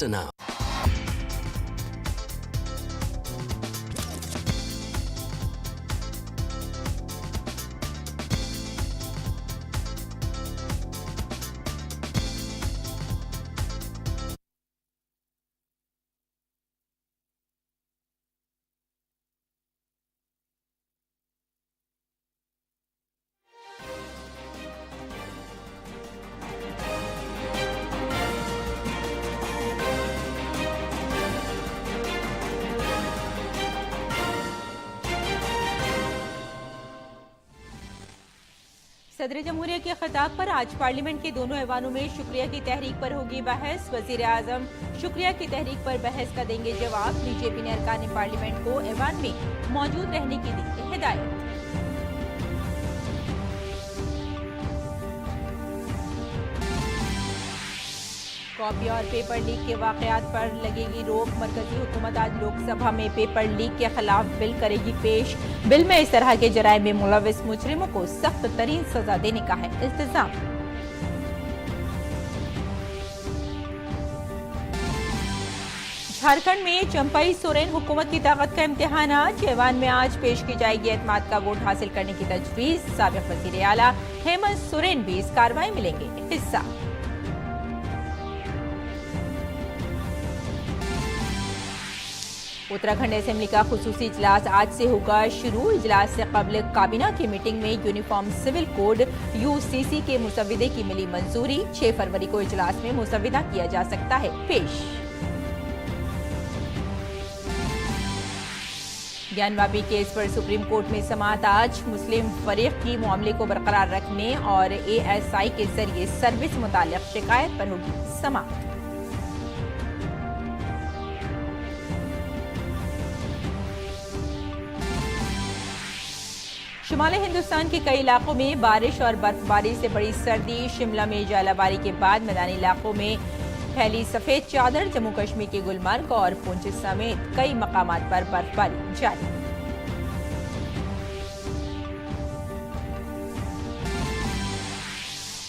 now. सदर जमहूरिया के खिताब पर आज पार्लियामेंट के दोनों ऐवानों में शुक्रिया की तहरीक पर होगी बहस। वजीर आजम शुक्रिया की तहरीक पर बहस का देंगे जवाब। बीजेपी ने अरकान पार्लियामेंट को ऐवान में मौजूद रहने की दी हिदायत। कॉपी और पेपर लीक के वाकयात पर लगेगी रोक। मरकजी हुकूमत आज लोकसभा में पेपर लीक के खिलाफ बिल करेगी पेश। बिल में इस तरह के जराइम में मुलविस मुजरिमों को सख्त तरीन सजा देने का है इल्तिजाम। झारखंड में चंपई सोरेन हुकूमत की ताकत का इम्तिहान आज। ऐवान में आज पेश की जाएगी एतमाद का वोट हासिल करने की तजवीज। साबिक वजीर आला हेमंत सोरेन भी इस कार्रवाई में लेंगे हिस्सा। उत्तराखंड असेंबली का खुसूसी इजलास आज से होगा शुरू। इजलास से कबल काबीना की मीटिंग में यूनिफॉर्म सिविल कोड यूसीसी के मुसविदे की मिली मंजूरी। 6 फरवरी को इजलास में मुसविदा किया जा सकता है पेश। ज्ञानवापी केस पर सुप्रीम कोर्ट में समाअत आज। मुस्लिम फरीक की मामले को बरकरार रखने और एएसआई के जरिए सर्विस मुतालिक शिकायत पर होगी समाअत। शुमाली हिंदुस्तान के कई इलाकों में बारिश और बर्फबारी से बड़ी सर्दी। शिमला में जालाबारी के बाद मैदानी इलाकों में फैली सफेद चादर। जम्मू कश्मीर के गुलमर्ग और पुंछ समेत कई मकामात पर बर्फबारी जारी।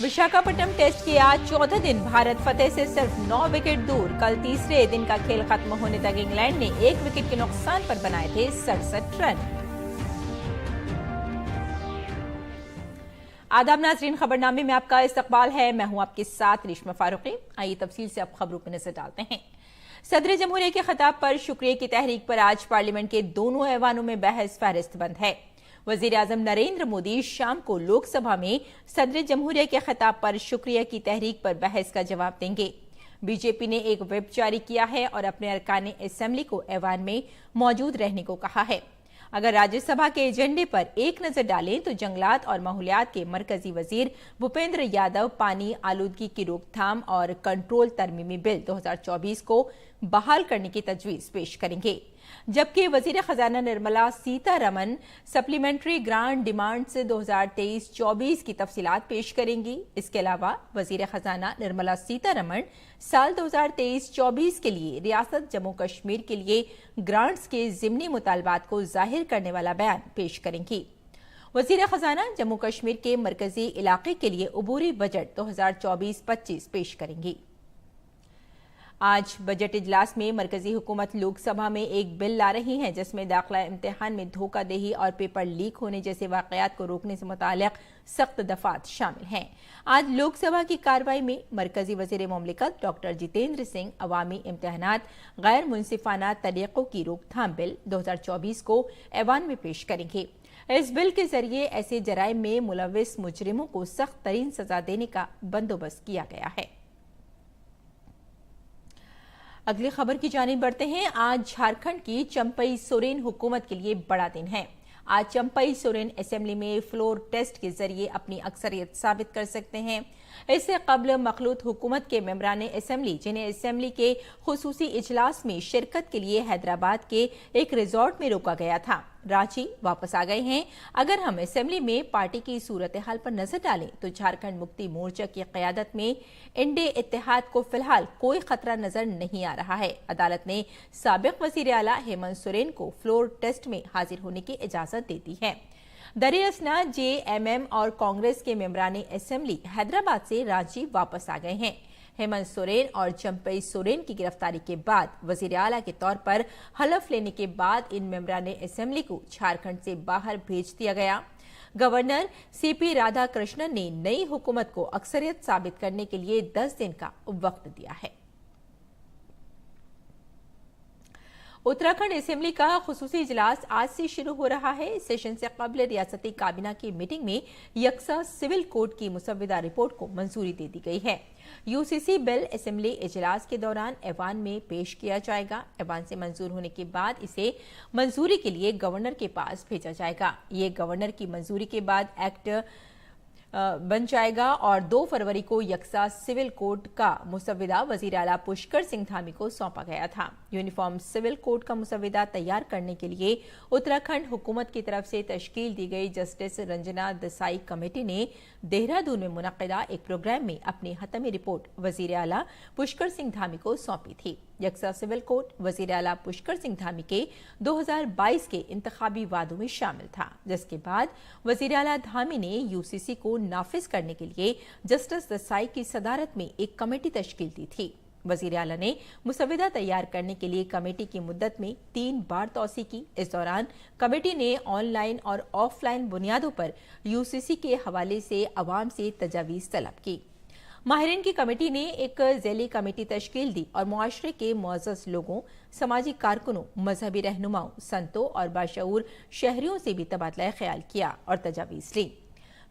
विशाखापट्टनम टेस्ट के आज 14 दिन। भारत फतेह से सिर्फ 9 विकेट दूर। कल तीसरे दिन का खेल खत्म होने तक इंग्लैंड ने 1 विकेट के नुकसान पर बनाए थे 67 रन। आदाब नाजरीन, खबरनामे में आपका इस्तकबाल है। मैं हूं आपके साथ रेशमा फारूकी। आइए तफसील से अब खबरों पर नजर डालते हैं। सदर जमहूरिया के खिताब पर शुक्रिया की तहरीक पर आज पार्लियामेंट के दोनों ऐवानों में बहस फहरिस्त बंद है। वजीर आजम नरेंद्र मोदी शाम को लोकसभा में सदर जमहूरिया के खिताब पर शुक्रिया की तहरीक पर बहस का जवाब देंगे। बीजेपी ने एक व्हिप जारी किया है और अपने अरकान असेंबली को ऐवान में मौजूद रहने को कहा है। अगर राज्यसभा के एजेंडे पर एक नजर डालें तो जंगलात और माहौलियात के मरकजी वजीर भूपेंद्र यादव पानी आलूदगी की रोकथाम और कंट्रोल तरमीमी बिल 2024 को बहाल करने की तजवीज पेश करेंगे, जबकि वजीर खजाना Nirmala Sitharaman supplementary grant demands 2023-24 की तफसीलात पेश करेंगी। इसके अलावा वजीर खजाना निर्मला सीतारमण साल 2023-24 के लिए रियासत जम्मू कश्मीर के लिए ग्रांट्स के जिमनी मुतालबात को जाहिर करने वाला बयान पेश करेंगी। वजीर खजाना जम्मू कश्मीर के मरकजी इलाके के लिए उबूरी बजट 2024-25 पेश करेंगी। आज बजट इजलास में मरकजी हुकूमत लोकसभा में एक बिल ला रही है जिसमें दाखिला इम्तिहान में धोखाधही और पेपर लीक होने जैसे वाकयात को रोकने से मुताल्लिक सख्त दफात शामिल हैं। आज लोकसभा की कार्रवाई में मरकजी वजीर मुमलिकत डॉक्टर जितेंद्र सिंह अवामी इम्तिहानात गैर मुनसिफाना तरीकों की रोकथाम बिल 2024 को ऐवान में पेश करेंगे। इस बिल के जरिए ऐसे जराइम में मुलविस मुजरिमों को सख्त तरीन सजा देने का बंदोबस्त किया गया है। अगली खबर की जानिब बढ़ते हैं। आज झारखंड की चंपई सोरेन हुकूमत के लिए बड़ा दिन है। आज चंपई सोरेन असेंबली में फ्लोर टेस्ट के जरिए अपनी अक्सरियत साबित कर सकते हैं। इससे कबल मखलूत हुकूमत के मेंबरान असेंबली जिन्हें असेंबली के खुसूसी इजलास में शिरकत के लिए हैदराबाद के एक रिजॉर्ट में रोका गया था, रांची वापस आ गए हैं। अगर हम असेंबली में पार्टी की सूरत हाल पर नजर डालें तो झारखंड मुक्ति मोर्चा की क़यादत में इंडे इत्तेहाद को फिलहाल कोई खतरा नजर नहीं आ रहा है। अदालत ने साबिक वजीर आला हेमंत सोरेन को फ्लोर टेस्ट में हाजिर होने की इजाजत दे दी है। दरियासना जेएमएम और कांग्रेस के मेंबरान असेंबली हैदराबाद से रांची वापस आ गए हैं। हेमंत सोरेन और चंपई सोरेन की गिरफ्तारी के बाद वजीर आला के तौर पर हलफ लेने के बाद इन मेंबरा ने असेंबली को झारखंड से बाहर भेज दिया गया। गवर्नर सीपी राधाकृष्णन ने नई हुकूमत को अक्सरियत साबित करने के लिए 10 दिन का वक्त दिया है। उत्तराखंड असेंबली का खुसूसी इजलास आज से शुरू हो रहा है। सेशन से कबल रियासती काबीना की मीटिंग में यकसा सिविल कोड की मुसव्विदा रिपोर्ट को मंजूरी दे दी गई है। यूसीसी बिल असेंबली इजलास के दौरान ऐवान में पेश किया जाएगा। ऐवान से मंजूर होने के बाद इसे मंजूरी के लिए गवर्नर के पास भेजा जाएगा। ये गवर्नर की मंजूरी के बाद एक्ट बन जाएगा और 2 फरवरी को यकसा सिविल कोड का मुसव्विदा वजीर आला पुष्कर सिंह धामी को सौंपा गया था। यूनिफॉर्म सिविल कोड का मुसव्विदा तैयार करने के लिए उत्तराखंड हुकूमत की तरफ से तश्कील दी गई जस्टिस रंजना देसाई कमेटी ने देहरादून में मुनक्किदा एक प्रोग्राम में अपनी हतमी रिपोर्ट वजीर आला पुष्कर सिंह धामी को सौंपी थी। यकसा सिविल कोड वजीर आला पुष्कर सिंह धामी के 2022 के इंतखाबी वादों में शामिल था, जिसके बाद वजीर आला धामी ने यूसीसी को नाफिज करने के लिए जस्टिस देसाई की सदारत में एक कमेटी तश्कील दी थी। वजीर आला ने मुसव्विदा तैयार करने के लिए कमेटी की मुद्दत में 3 बार तौसी की। इस दौरान कमेटी ने ऑनलाइन और ऑफलाइन बुनियादों पर यूसीसी के हवाले से अवाम से तजावीज तलब की। माहिरीन की कमेटी ने एक ज़ैली कमेटी तश्कील दी और मुआशरे के मुअज़्ज़ज़ लोगों, समाजी कारकुनों, मजहबी रहनुमाओं, संतों और बाशऊर शहरियों से भी तबादला ख्याल किया और तजावीज ली।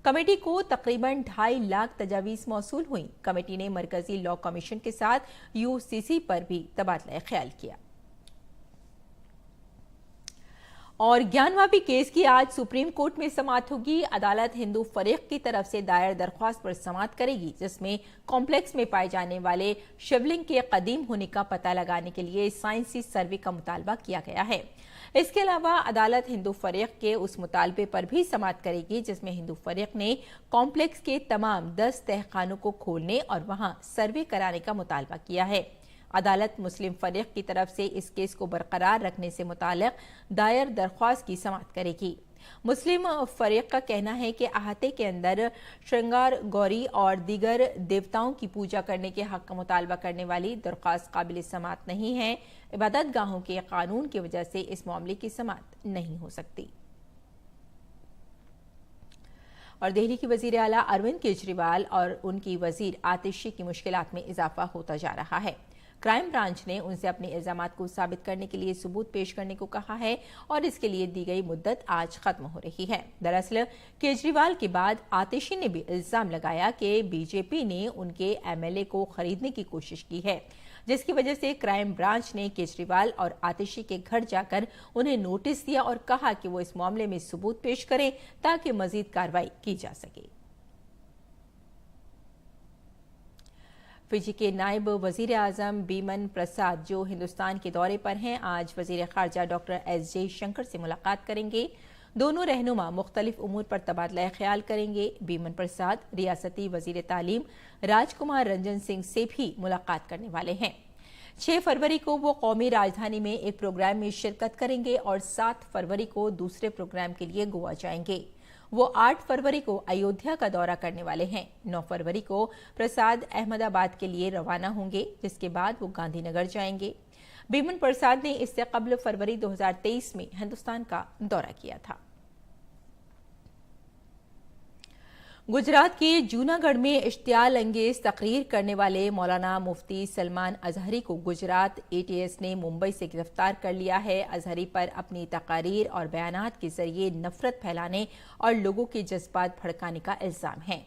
कमेटी को तकरीबन 2.5 लाख तजावीज मौसूल हुई। कमेटी ने मरकजी लॉ कमीशन के साथ यूसीसी पर भी तबादला ख्याल किया। और ज्ञानवापी केस की आज सुप्रीम कोर्ट में समाअत होगी। अदालत हिंदू फरीक की तरफ से दायर दरख्वास्त पर समाअत करेगी, जिसमें कॉम्प्लेक्स में पाए जाने वाले शिवलिंग के कदीम होने का पता लगाने के लिए साइंसी सर्वे का मुतालबा किया गया है। इसके अलावा अदालत हिंदू फरीक के उस मुतालबे पर भी समाअत करेगी जिसमें हिंदू फरीक ने कॉम्प्लेक्स के तमाम 10 तहखानों को खोलने और वहां सर्वे कराने का मुतालबा किया है। अदालत मुस्लिम फरीक की तरफ से इस केस को बरकरार रखने से मुताल्लिक दायर दरख्वास्त की समाअत करेगी। मुस्लिम फरीक का कहना है कि अहाते के अंदर श्रृंगार गौरी और दीगर देवताओं की पूजा करने के हक का मुतालबा करने वाली दरख्वास्त काबिल समाअत नहीं है। इबादत गाहों के कानून की वजह से इस मामले की समाअत नहीं हो सकती। और दिल्ली की वजीर आला अरविंद केजरीवाल और उनकी वजीर आतिशी की मुश्किलात में इजाफा होता जा रहा है। क्राइम ब्रांच ने उनसे अपने इल्जामात को साबित करने के लिए सबूत पेश करने को कहा है और इसके लिए दी गई मुद्दत आज खत्म हो रही है। दरअसल केजरीवाल के बाद आतिशी ने भी इल्जाम लगाया कि बीजेपी ने उनके एमएलए को खरीदने की कोशिश की है, जिसकी वजह से क्राइम ब्रांच ने केजरीवाल और आतिशी के घर जाकर उन्हें नोटिस दिया और कहा कि वो इस मामले में सबूत पेश करें ताकि मजीद कार्रवाई की जा सके। फिजी के नायब वजीर आजम बीमन प्रसाद जो हिंदुस्तान के दौरे पर हैं, आज वजीर खारजा डॉक्टर एस जयशंकर से मुलाकात करेंगे। दोनों रहनुमा मुख्तलिफ उमूर पर तबादला ख्याल करेंगे। बीमन प्रसाद रियासती वजीर तालीम राजकुमार रंजन सिंह से भी मुलाकात करने वाले हैं। 6 फरवरी को वो कौमी राजधानी में एक प्रोग्राम में शिरकत करेंगे और 7 फरवरी को दूसरे प्रोग्राम के लिए गोवा जाएंगे। वो 8 फरवरी को अयोध्या का दौरा करने वाले हैं। 9 फरवरी को प्रसाद अहमदाबाद के लिए रवाना होंगे, जिसके बाद वो गांधीनगर जाएंगे। बीमन प्रसाद ने इससे कबल फरवरी 2023 में हिंदुस्तान का दौरा किया था। गुजरात के जूनागढ़ में इश्तियाल अंगेज तकरीर करने वाले मौलाना मुफ्ती सलमान अजहरी को गुजरात एटीएस ने मुंबई से गिरफ्तार कर लिया है। अजहरी पर अपनी तकारीर और बयानात के जरिए नफरत फैलाने और लोगों के जज्बात भड़काने का इल्जाम है।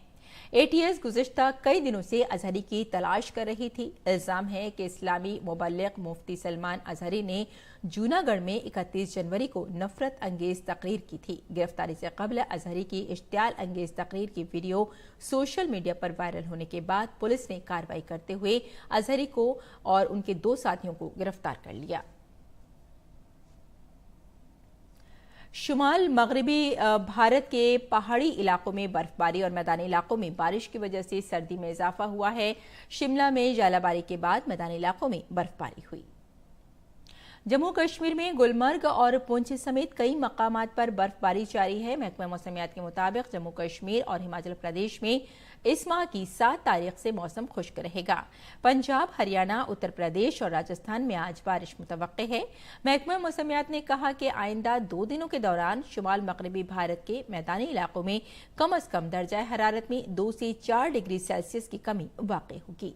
एटीएस गुज़िश्ता कई दिनों से अजहरी की तलाश कर रही थी। इल्जाम है कि इस्लामी मुबल्लिग मुफ्ती सलमान अजहरी ने जूनागढ़ में 31 जनवरी को नफरत अंगेज तकरीर की थी। गिरफ्तारी से कबल अजहरी की इश्तियाल अंगेज तकरीर की वीडियो सोशल मीडिया पर वायरल होने के बाद पुलिस ने कार्रवाई करते हुए अजहरी को और उनके 2 साथियों को गिरफ्तार कर लिया। शुमाल मगरबी भारत के पहाड़ी इलाकों में बर्फबारी और मैदानी इलाकों में बारिश की वजह से सर्दी में इजाफा हुआ है। शिमला में जालाबारी के बाद मैदानी इलाकों में बर्फबारी हुई। जम्मू कश्मीर में गुलमर्ग और पुंछ समेत कई मकामात पर बर्फबारी जारी है। महकमा मौसमियात के मुताबिक जम्मू कश्मीर और हिमाचल प्रदेश में इस माह की 7 तारीख से मौसम खुश्क रहेगा। पंजाब, हरियाणा, उत्तर प्रदेश और राजस्थान में आज बारिश मुतवक्के है। महकमा मौसमियात ने कहा कि आइंदा 2 दिनों के दौरान शुमाल मगरबी भारत के मैदानी इलाकों में कम अज कम दर्जा हरारत में 2 से 4 डिग्री सेल्सियस की कमी वाक़ई होगी।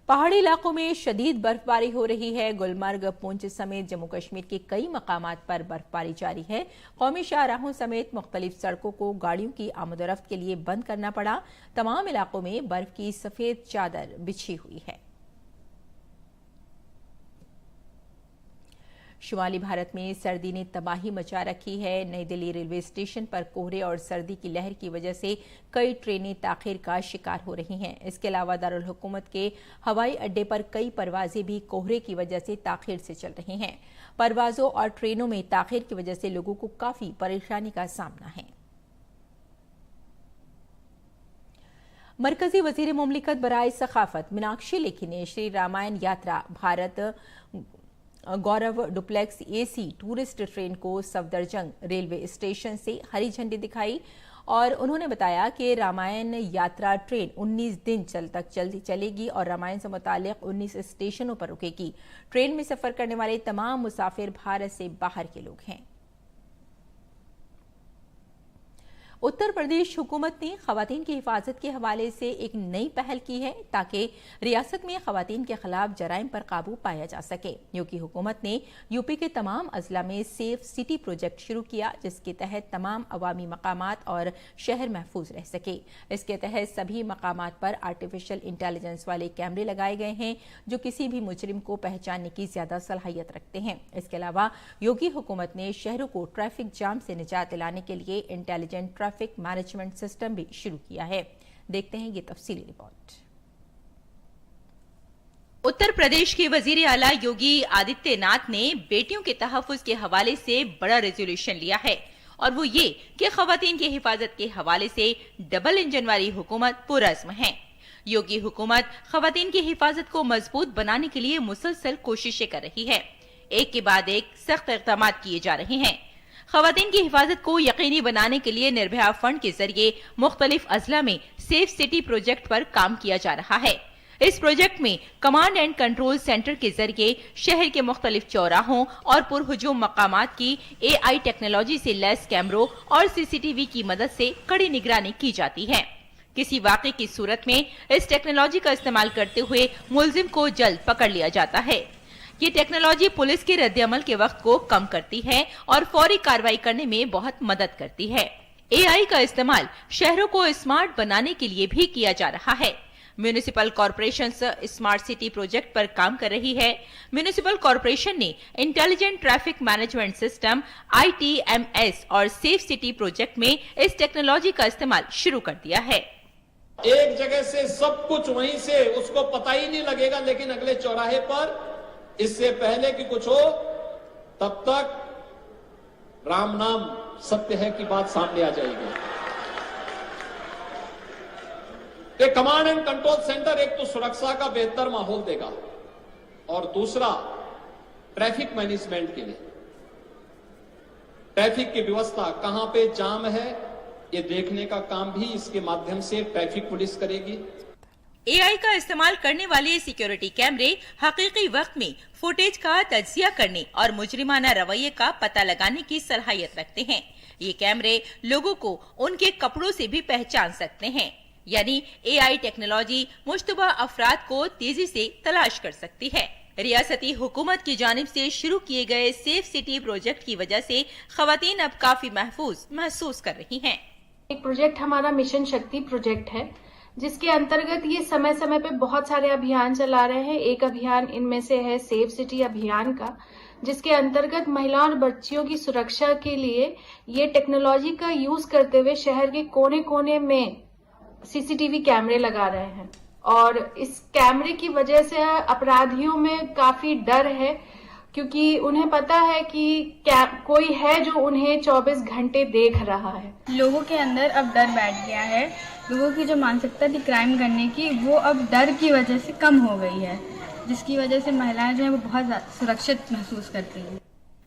पहाड़ी इलाकों में शदीद बर्फबारी हो रही है। गुलमर्ग, पुंछ समेत जम्मू कश्मीर के कई मकामात पर बर्फबारी जारी है। कौमी शाहराहों समेत मुख्तलिफ सड़कों को गाड़ियों की आमदोरफ्त के लिए बंद करना पड़ा। तमाम इलाकों में बर्फ की सफेद चादर बिछी हुई है। शुमाली भारत में सर्दी ने तबाही मचा रखी है। नई दिल्ली रेलवे स्टेशन पर कोहरे और सर्दी की लहर की वजह से कई ट्रेनें ताखीर का शिकार हो रही हैं। इसके अलावा दारुल हुकूमत के हवाई अड्डे पर कई परवाजें भी कोहरे की वजह से ताखीर से चल रही हैं। परवाजों और ट्रेनों में ताखीर की वजह से लोगों को काफी परेशानी का सामना है। मरकजी वजीर मुमलिकत बराए सखाफत मीनाक्षी लेखी ने श्री रामायण यात्रा भारत गौरव डुप्लेक्स एसी टूरिस्ट ट्रेन को सफदरजंग रेलवे स्टेशन से हरी झंडी दिखाई और उन्होंने बताया कि रामायण यात्रा ट्रेन 19 दिन तक चलेगी और रामायण से मुताल्लिक 19 स्टेशनों पर रुकेगी। ट्रेन में सफर करने वाले तमाम मुसाफिर भारत से बाहर के लोग हैं। उत्तर प्रदेश हुकूमत ने खवातीन की हिफाजत के हवाले से एक नई पहल की है ताकि रियासत में खवातीन के खिलाफ जराइम पर काबू पाया जा सके। योगी हुकूमत ने यूपी के तमाम अजला में सेफ सिटी प्रोजेक्ट शुरू किया, जिसके तहत तमाम अवामी मकामात और शहर महफूज रह सके। इसके तहत सभी मकामात पर आर्टिफिशियल इंटेलिजेंस वाले कैमरे लगाए गए हैं जो किसी भी मुजरिम को पहचानने की ज्यादा सलाहियत रखते हैं। इसके अलावा योगी हुकूमत ने शहरों को ट्रैफिक जाम से निजात दिलाने के लिए इंटेलिजेंट ट्रैफिक मैनेजमेंट सिस्टम भी शुरू किया है। देखते हैं ये तफसीली रिपोर्ट। उत्तर प्रदेश के वजीर आला योगी आदित्यनाथ ने बेटियों के तहफ्फुज के हवाले से बड़ा रेजोल्यूशन लिया है और वो ये कि खवातीन की हिफाजत के हवाले से डबल इंजन वाली हुकूमत पुरअज़्म है। योगी हुकूमत खवातीन की हिफाजत को मजबूत बनाने के लिए मुसलसल कोशिशें कर रही है। एक के बाद एक सख्त इक़दाम किए जा रहे हैं। खवातीन की हिफाजत को यकीनी बनाने के लिए निर्भया फंड के जरिए मुख्तलिफ अजला में सेफ सिटी प्रोजेक्ट पर काम किया जा रहा है। इस प्रोजेक्ट में कमांड एंड कंट्रोल सेंटर के जरिए शहर के मुख्तलिफ चौराहों और पुरहुजूम मकामात की AI टेक्नोलॉजी से लैस कैमरों और CCTV की मदद से कड़ी निगरानी की जाती है। किसी वाक़े की सूरत में इस टेक्नोलॉजी का इस्तेमाल करते हुए मुलजिम को जल्द पकड़ लिया जाता है। ये टेक्नोलॉजी पुलिस के रद्द-ए-अमल के वक्त को कम करती है और फौरी कार्रवाई करने में बहुत मदद करती है। AI का इस्तेमाल शहरों को स्मार्ट बनाने के लिए भी किया जा रहा है। Municipal corporation smart city project पर काम कर रही है। म्यूनिसिपल कॉरपोरेशन ने intelligent traffic management system ITMS और सेफ सिटी प्रोजेक्ट में इस टेक्नोलॉजी का इस्तेमाल शुरू कर दिया है। एक जगह से सब कुछ वहीं से उसको पता ही नहीं लगेगा, लेकिन अगले चौराहे पर इससे पहले कि कुछ हो तब तक राम नाम सत्य है की बात सामने आ जाएगी। एक कमांड एंड कंट्रोल सेंटर एक तो सुरक्षा का बेहतर माहौल देगा और दूसरा ट्रैफिक मैनेजमेंट के लिए ट्रैफिक की व्यवस्था कहां पे जाम है ये देखने का काम भी इसके माध्यम से ट्रैफिक पुलिस करेगी। AI का इस्तेमाल करने वाले सिक्योरिटी कैमरे हकीकी वक्त में फुटेज का तज्जिया करने और मुजरिमाना रवैये का पता लगाने की सलाहियत रखते हैं। ये कैमरे लोगों को उनके कपड़ों से भी पहचान सकते हैं, यानी AI टेक्नोलॉजी मुश्तबा अफराद को तेजी से तलाश कर सकती है। रियासती हुकूमत की जानिब से शुरू किए गए सेफ सिटी प्रोजेक्ट की वजह से खवातीन अब काफी महफूज महसूस कर रही हैं। एक प्रोजेक्ट हमारा मिशन शक्ति प्रोजेक्ट है, जिसके अंतर्गत ये समय समय पे बहुत सारे अभियान चला रहे हैं। एक अभियान इनमें से है सेफ सिटी अभियान का, जिसके अंतर्गत महिलाओं और बच्चियों की सुरक्षा के लिए ये टेक्नोलॉजी का यूज करते हुए शहर के कोने कोने में CCTV कैमरे लगा रहे हैं और इस कैमरे की वजह से अपराधियों में काफी डर है, क्योंकि उन्हें पता है कि कोई है जो उन्हें 24 घंटे देख रहा है। लोगों के अंदर अब डर बैठ गया है। लोगों की जो मानसिकता थी क्राइम करने की, वो अब डर की वजह से कम हो गई है। जिसकी वजह से महिलाएं जो है वो बहुत सुरक्षित महसूस करती हैं।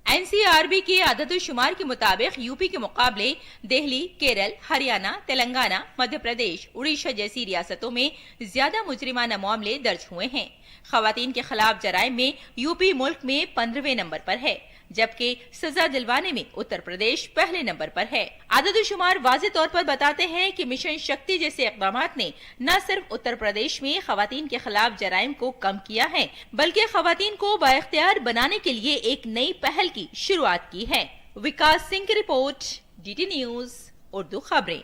एनसीआरबी के आदतोशुमार के मुताबिक यूपी के मुकाबले दिल्ली, केरल, हरियाणा, तेलंगाना, मध्य प्रदेश, उड़ीसा जैसी रियासतों में ज्यादा मुजरिमाना मामले दर्ज हुए हैं। खवातीन के खिलाफ जराइम में यूपी मुल्क में 15वें नंबर पर है, जबकि सजा दिलवाने में उत्तर प्रदेश पहले नंबर पर है। आदतशुमार वाज़े तौर पर बताते हैं कि मिशन शक्ति जैसे इक़दामात ने न सिर्फ उत्तर प्रदेश में खवातीन के खिलाफ जराइम को कम किया है, बल्कि खवातीन को बाइख्तियार बनाने के लिए एक नई पहल की शुरुआत की है। विकास सिंह की रिपोर्ट, डीटी न्यूज उर्दू खबरें।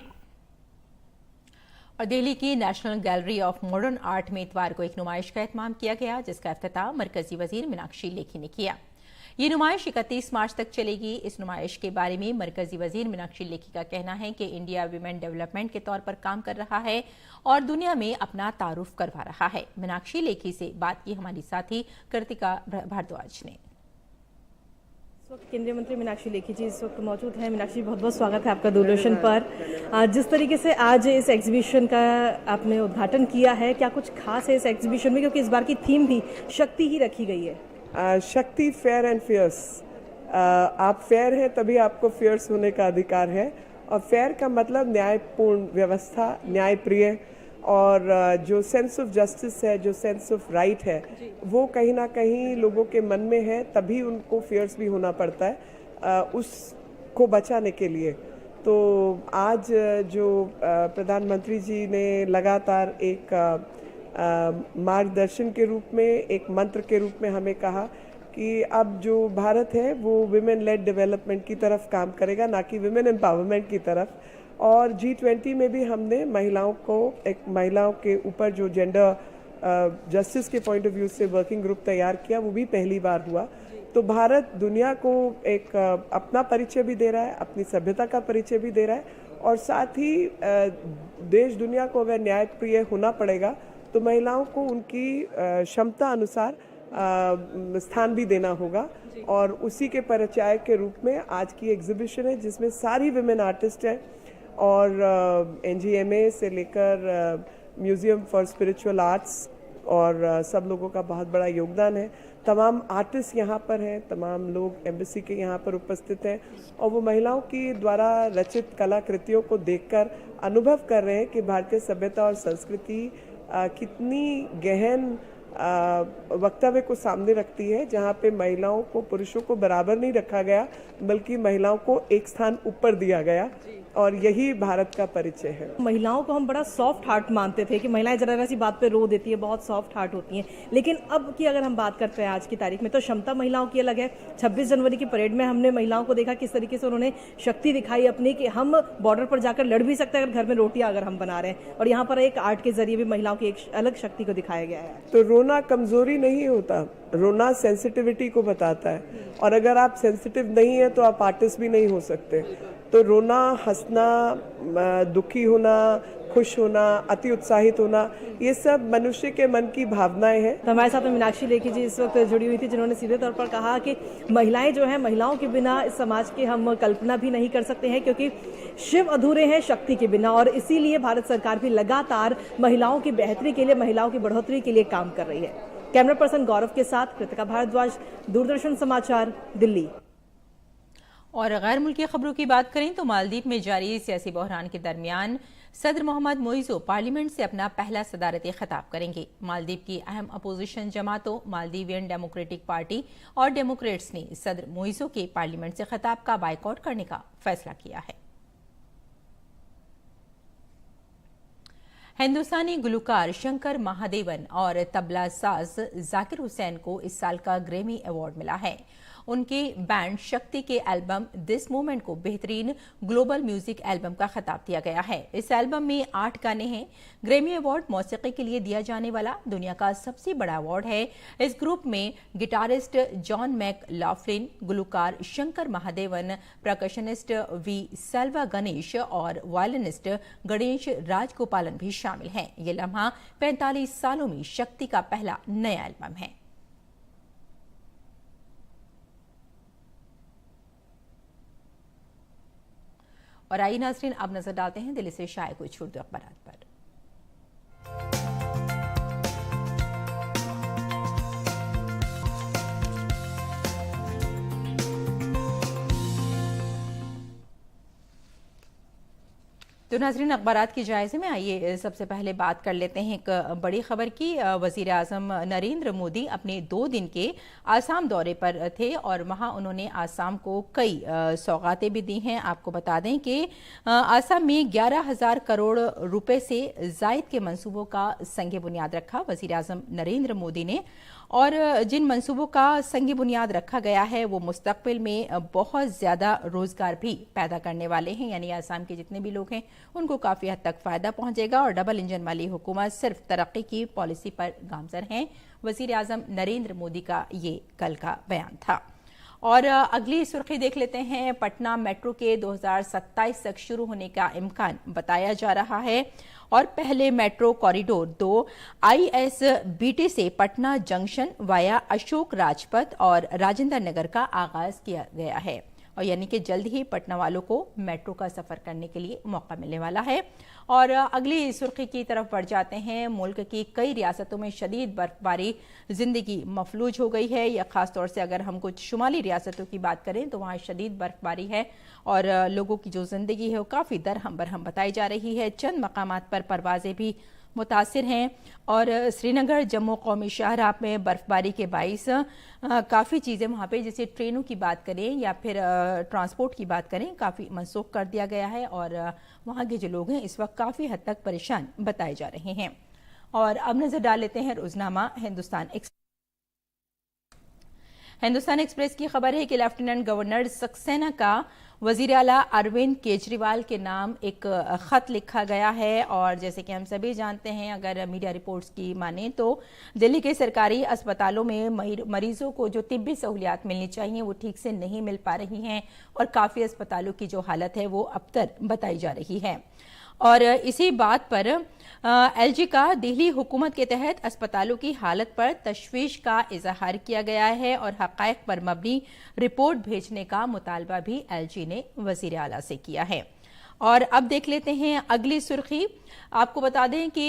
और दिल्ली की national gallery of modern art में इतवार को एक नुमाइश का एहतमाम किया गया, जिसका इफ्तिताह मरकजी वजीर मीनाक्षी लेखी ने किया। ये नुमाइश 31 मार्च तक चलेगी। इस नुमाइश के बारे में मरकजी वजीर मीनाक्षी लेखी का कहना है कि इंडिया विमेन डेवलपमेंट के तौर पर काम कर रहा है और दुनिया में अपना तारुफ करवा रहा है। मीनाक्षी लेखी से बात की हमारी साथी कृतिका भारद्वाज ने। इस वक्त केंद्रीय मंत्री मीनाक्षी लेखी जी इस वक्त मौजूद हैं। मीनाक्षी, बहुत बहुत स्वागत है आपका दूरदर्शन पर। जिस तरीके से आज इस एग्जीबिशन का आपने उद्घाटन किया है, क्या कुछ खास है इस एग्जीबिशन में, क्योंकि इस बार की थीम भी शक्ति ही रखी गई है? शक्ति, फेयर एंड फियर्स। आप फेयर हैं तभी आपको फियर्स होने का अधिकार है, और फेयर का मतलब न्यायपूर्ण व्यवस्था, न्यायप्रिय, और जो सेंस ऑफ जस्टिस है, जो सेंस ऑफ राइट है, वो कहीं ना कहीं लोगों के मन में है, तभी उनको फियर्स भी होना पड़ता है उसको बचाने के लिए। तो आज जो प्रधानमंत्री जी ने लगातार एक मार्गदर्शन के रूप में, एक मंत्र के रूप में हमें कहा कि अब जो भारत है वो विमेन लेड डेवलपमेंट की तरफ काम करेगा, ना कि विमेन एम्पावरमेंट की तरफ। और G20 में भी हमने महिलाओं को, एक महिलाओं के ऊपर जो जेंडर जस्टिस के पॉइंट ऑफ व्यू से वर्किंग ग्रुप तैयार किया, वो भी पहली बार हुआ। तो भारत दुनिया को एक अपना परिचय भी दे रहा है, अपनी सभ्यता का परिचय भी दे रहा है, और साथ ही देश दुनिया को अगर न्यायप्रिय होना पड़ेगा तो महिलाओं को उनकी क्षमता अनुसार स्थान भी देना होगा। और उसी के परिचायक के रूप में आज की एग्जीबिशन है, जिसमें सारी विमेन आर्टिस्ट हैं, और NGMA से लेकर म्यूजियम फॉर स्पिरिचुअल आर्ट्स और सब लोगों का बहुत बड़ा योगदान है। तमाम आर्टिस्ट यहाँ पर हैं, तमाम लोग एम्बेसी के यहाँ पर उपस्थित हैं, और वो महिलाओं की द्वारा रचित कलाकृतियों को देखकर अनुभव कर रहे हैं कि भारतीय सभ्यता और संस्कृति कितनी गहन वक्तव्य को सामने रखती है, जहाँ पे महिलाओं को, पुरुषों को बराबर नहीं रखा गया, बल्कि महिलाओं को एक स्थान ऊपर दिया गया, और यही भारत का परिचय है। महिलाओं को हम बड़ा सॉफ्ट हार्ट मानते थे कि महिलाएं जरा सी बात पे रो देती है, बहुत सॉफ्ट हार्ट होती हैं, लेकिन अब की अगर हम बात करते हैं आज की तारीख में, तो क्षमता महिलाओं की अलग है। 26 जनवरी की परेड में हमने महिलाओं को देखा किस तरीके से उन्होंने शक्ति दिखाई अपनी, कि हम बॉर्डर पर जाकर लड़ भी सकते हैं अगर घर में रोटियां अगर हम बना रहे हैं, और यहाँ पर एक आर्ट के जरिए भी महिलाओं की एक अलग शक्ति को दिखाया गया है। तो रोना कमजोरी नहीं होता, रोना सेंसिटिविटी को बताता है, और अगर आप सेंसिटिव नहीं है तो आप आर्टिस्ट भी नहीं हो सकते। तो रोना, हंसना, दुखी होना, खुश होना, अति उत्साहित होना, ये सब मनुष्य के मन की भावनाएं हैं। तो हमारे साथ में मीनाक्षी लेखी जी इस वक्त जुड़ी हुई थी, जिन्होंने सीधे तौर पर कहा कि महिलाएं जो हैं, महिलाओं के बिना इस समाज की हम कल्पना भी नहीं कर सकते हैं, क्योंकि शिव अधूरे हैं शक्ति के बिना, और इसीलिए भारत सरकार भी लगातार महिलाओं की बेहतरी के लिए, महिलाओं की बढ़ोतरी के लिए काम कर रही है। कैमरा पर्सन गौरव के साथ कृतिका भारद्वाज, दूरदर्शन समाचार, दिल्ली। और गैर मुल्की खबरों की बात करें तो मालदीव में जारी सियासी बहरान के दरमियान सदर मोहम्मद मोइज़ो पार्लियामेंट से अपना पहला सदारती खिताब करेंगे। मालदीव की अहम अपोजिशन जमातों मालदीवियन डेमोक्रेटिक पार्टी और डेमोक्रेट्स ने सदर मोइज़ो के पार्लियामेंट से खिताब का बाइकआउट करने का फैसला किया है। हिंदुस्तानी गुलकार शंकर महादेवन और तबला साज जाकिर हुसैन को इस साल का ग्रैमी अवार्ड मिला है। उनके बैंड शक्ति के एल्बम दिस मोमेंट को बेहतरीन ग्लोबल म्यूजिक एल्बम का खिताब दिया गया है। इस एल्बम में 8 गाने हैं। ग्रैमी अवार्ड मौसीकी के लिए दिया जाने वाला दुनिया का सबसे बड़ा अवार्ड है। इस ग्रुप में गिटारिस्ट जॉन मैक लॉफ्लिन, गुलकार शंकर महादेवन, परकशनिस्ट वी सेल्वा गणेश और वायलिनिस्ट गणेश राजगोपालन भी शामिल हैं। ये लम्हा 45 सालों में शक्ति का पहला नया एल्बम है। और आइए नाज़रीन, अब नजर डालते हैं दिल्ली से शाये कुछ उर्दू अखबारात पर। तो नाज़रीन, अखबारात की जायज़े में आइए सबसे पहले बात कर लेते हैं एक बड़ी खबर की। वज़ीर आज़म नरेंद्र मोदी अपने 2 दिन के आसाम दौरे पर थे और वहां उन्होंने आसाम को कई सौगातें भी दी हैं। आपको बता दें कि आसाम में 11,000 करोड़ रुपए से जायद के मंसूबों का संग बुनियाद रखा वज़ीर आज़म नरेंद्र मोदी ने, और जिन मंसूबों का संग बुनियाद रखा गया है वो मुस्तकबिल में बहुत ज़्यादा रोज़गार भी पैदा करने वाले हैं। यानी आसाम के जितने भी लोग हैं उनको काफ़ी हद तक फ़ायदा पहुंचेगा और डबल इंजन वाली हुकूमत सिर्फ तरक्की की पॉलिसी पर गामजन है। वज़ीर आज़म नरेंद्र मोदी का ये कल का बयान था। और अगली सुर्खी देख लेते हैं। पटना मेट्रो के 2027 तक शुरू होने का इम्कान बताया जा रहा है और पहले मेट्रो कॉरिडोर 2 ISBT से पटना जंक्शन वाया अशोक राजपथ और राजेंद्र नगर का आगाज किया गया है। और यानी कि जल्द ही पटना वालों को मेट्रो का सफर करने के लिए मौका मिलने वाला है। और अगली सुर्खी की तरफ बढ़ जाते हैं। मुल्क की कई रियासतों में शदीद बर्फबारी जिंदगी मफलूज हो गई है। या खासतौर से अगर हम कुछ शुमाली रियासतों की बात करें तो वहाँ शदीद बर्फबारी है और लोगों की जो जिंदगी है वो काफ़ी दरहम बरहम बताई जा रही है। चंद मकामात पर परवाजें भी मुतासिर हैं और श्रीनगर जम्मू कौमी शाहराह में बर्फबारी के बाइस काफ़ी चीज़ें वहाँ पे, जैसे ट्रेनों की बात करें या फिर ट्रांसपोर्ट की बात करें, काफ़ी मनसूख कर दिया गया है और वहाँ के जो लोग हैं इस वक्त काफ़ी हद तक परेशान बताए जा रहे हैं। और अब नजर डाल लेते हैं रोजनामा हिंदुस्तान एक्सप्रेस की खबर है कि लेफ्टिनेंट गवर्नर सक्सेना का वजीर आला अरविंद केजरीवाल के नाम एक खत लिखा गया है। और जैसे कि हम सभी जानते हैं, अगर मीडिया रिपोर्ट्स की माने तो दिल्ली के सरकारी अस्पतालों में मरीजों को जो तिब्बी सहूलियात मिलनी चाहिए वो ठीक से नहीं मिल पा रही हैं और काफ़ी अस्पतालों की जो हालत है वो अबतर बताई जा रही है। और इसी बात पर LG का दिल्ली हुकूमत के तहत अस्पतालों की हालत पर तशवीश का इजहार किया गया है और हक़ाइक़ पर मबनी रिपोर्ट भेजने का मुतालबा भी LG ने वज़ीर आला से किया है। और अब देख लेते हैं अगली सुर्खी। आपको बता दें कि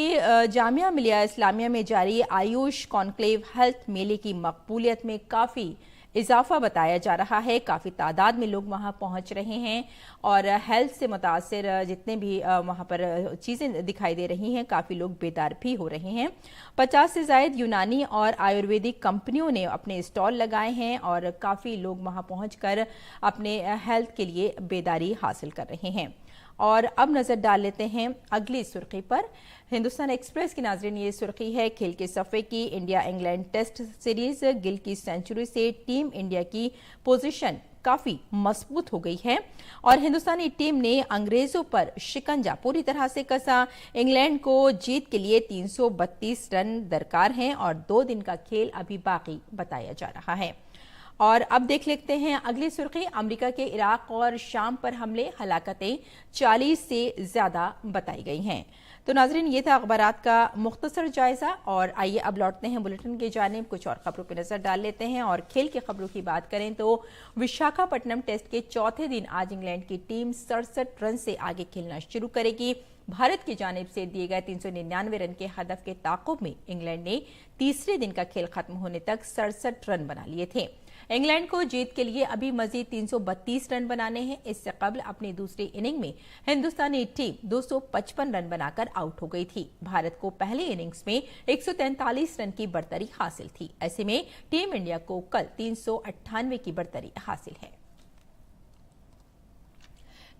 जामिया मिलिया इस्लामिया में जारी आयुष कॉन्क्लेव हेल्थ मेले की मकबूलियत में काफ़ी इजाफा बताया जा रहा है। काफ़ी तादाद में लोग वहां पहुंच रहे हैं और हेल्थ से मुतासिर जितने भी वहां पर चीज़ें दिखाई दे रही हैं, काफ़ी लोग बेदार भी हो रहे हैं। 50 से ज़ायद यूनानी और आयुर्वेदिक कंपनियों ने अपने स्टॉल लगाए हैं और काफ़ी लोग वहां पहुंचकर अपने हेल्थ के लिए बेदारी हासिल कर रहे हैं। और अब नजर डाल लेते हैं अगली सुर्खी पर। हिंदुस्तान एक्सप्रेस की नाज़रीन ये सुर्खी है, खेल के सफ़े की India England test series, Gill की सेंचुरी से टीम इंडिया की पोजीशन काफ़ी मजबूत हो गई है और हिंदुस्तानी टीम ने अंग्रेजों पर शिकंजा पूरी तरह से कसा। इंग्लैंड को जीत के लिए 332 रन दरकार हैं और 2 दिन का खेल अभी बाकी बताया जा रहा है। और अब देख लेते हैं अगली सुर्खी। अमेरिका के इराक और शाम पर हमले, हलाकतें 40 से ज्यादा बताई गई हैं। तो नाजरीन, ये था अखबारात का मुख्तसर जायजा और आइए अब लौटते हैं बुलेटिन की जानिब। कुछ और खबरों पर नजर डाल लेते हैं और खेल की खबरों की बात करें तो विशाखापट्टनम टेस्ट के चौथे दिन आज इंग्लैंड की टीम 67 रन से आगे खेलना शुरू करेगी। भारत की जानिब से दिए गए 399 रन के हदफ के ताक़ुब में इंग्लैंड ने तीसरे दिन का खेल खत्म होने तक 67 रन बना लिए थे। इंग्लैंड को जीत के लिए अभी मजीद 332 रन बनाने हैं। इससे कबल अपनी दूसरी इनिंग में हिंदुस्तानी टीम 255 रन बनाकर आउट हो गई थी। भारत को पहली इनिंग्स में 143 रन की बढ़तरी हासिल थी। ऐसे में टीम इंडिया को कल 398 की बढ़तरी हासिल है।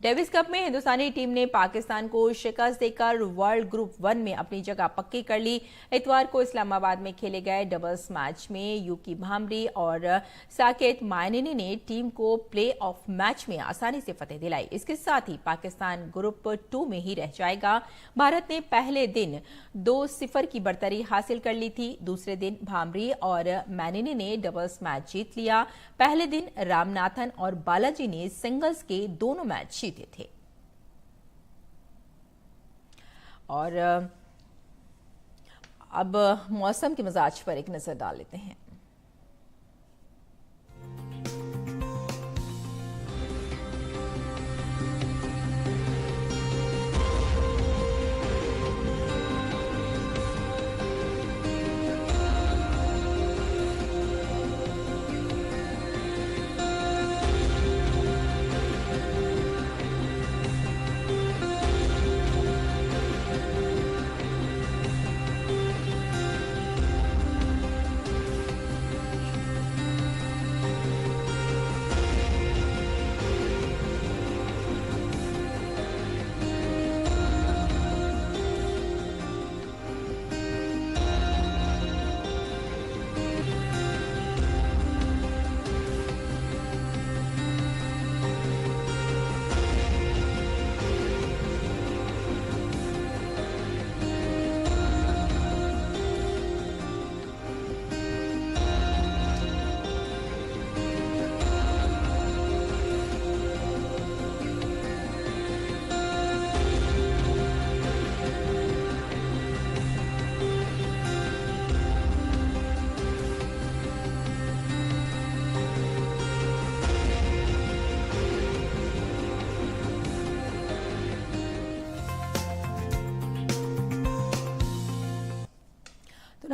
डेविस कप में हिंदुस्तानी टीम ने पाकिस्तान को शिकस्त देकर वर्ल्ड ग्रुप 1 में अपनी जगह पक्की कर ली। इतवार को इस्लामाबाद में खेले गए डबल्स मैच में यूकी भामरी और साकेत मायनेनी ने टीम को प्ले ऑफ मैच में आसानी से फतेह दिलाई। इसके साथ ही पाकिस्तान ग्रुप 2 में ही रह जाएगा। भारत ने पहले दिन 2-0 की बढ़तरी हासिल कर ली थी। दूसरे दिन भामरी और मायनेनी ने डबल्स मैच जीत लिया। पहले दिन रामनाथन और बालाजी ने सिंगल्स के दोनों मैच जीते थे। और अब मौसम के मिजाज पर एक नजर डाल लेते हैं।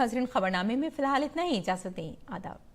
नाज़रीन, खबरनामे में फिलहाल इतना ही। इजाज़त दें। आदाब।